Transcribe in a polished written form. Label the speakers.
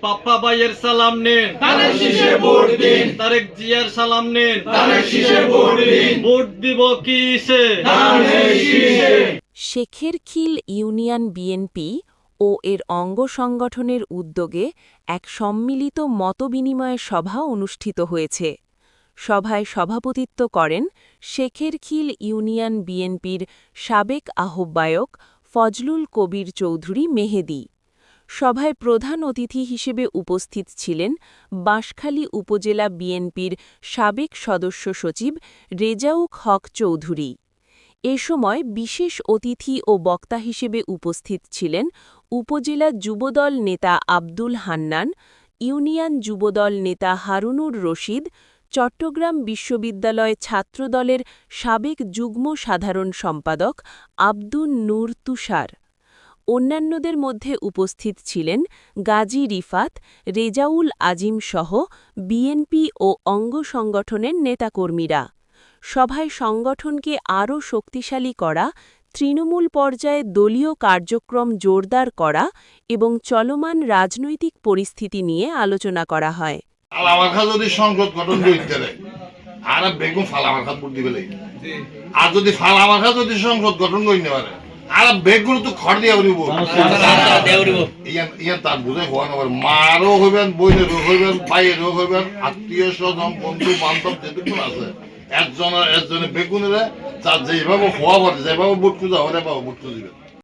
Speaker 1: পাপ্পা ভাইয়ের সালাম নিন,
Speaker 2: ধানের শীষে ভোট দিন,
Speaker 1: তারেক জিয়ার সালাম নিন,
Speaker 2: ধানের শীষে ভোট দিন,
Speaker 1: ভোট দিব কিসে,
Speaker 2: ধানের শীষে।
Speaker 3: শেখেরখিল ইউনিয়ন বিএনপি ও এর অঙ্গ সংগঠনের উদ্যোগে এক সম্মিলিত মতবিনিময় সভা অনুষ্ঠিত হয়েছে। সভায় সভাপতিত্ব করেন শেখেরখিল ইউনিয়ন বিএনপির সাবেক আহ্বায়ক ফজলুল কবির চৌধুরী মেহেদী। সভায় প্রধান অতিথি হিসেবে উপস্থিত ছিলেন বাঁশখালী উপজেলা বিএনপির সাবেক সদস্য সচিব রেজাউল হক চৌধুরী। এ সময় বিশেষ অতিথি ও বক্তা হিসেবে উপস্থিত ছিলেন উপজেলা যুবদল নেতা আব্দুল হান্নান, ইউনিয়ন যুবদল নেতা হারুনুর রশিদ, চট্টগ্রাম বিশ্ববিদ্যালয় ছাত্রদলের সাবেক যুগ্ম সাধারণ সম্পাদক আব্দুন নূর তুষার। অন্যান্যদের মধ্যে উপস্থিত ছিলেন গাজী রিফাত, রেজাউল আজিম সহ বিএনপি ও অঙ্গ সংগঠনের নেতাকর্মীরা। সভায় সংগঠনকে আরও শক্তিশালী করা, তৃণমূল পর্যায়ে দলীয় কার্যক্রম জোরদার করা এবং চলমান রাজনৈতিক পরিস্থিতি নিয়ে আলোচনা করা হয়।
Speaker 4: ফালামার্কা যদি সংসদ গঠন করতে দেয় আর বেগুন ফালামার্কা ভোট দিবে আর যদি ফালামার্কা যদি সংসদ গঠন করতে পারে আর বেগুন তো খড় দিয়ে উড়িব ইয়ার তার বুঝে হওয়া নবার মারও হইবেন, বইনেরও হইবেন, ভাইয়েরও হইবেন, আত্মীয় স্বজন বন্ধু বান্ধব যেটুকু আছে একজনের বেগুনের যেভাবে হওয়া পারে যেভাবে ভোট খুঁজা হলে ভোট খুঁজবেন।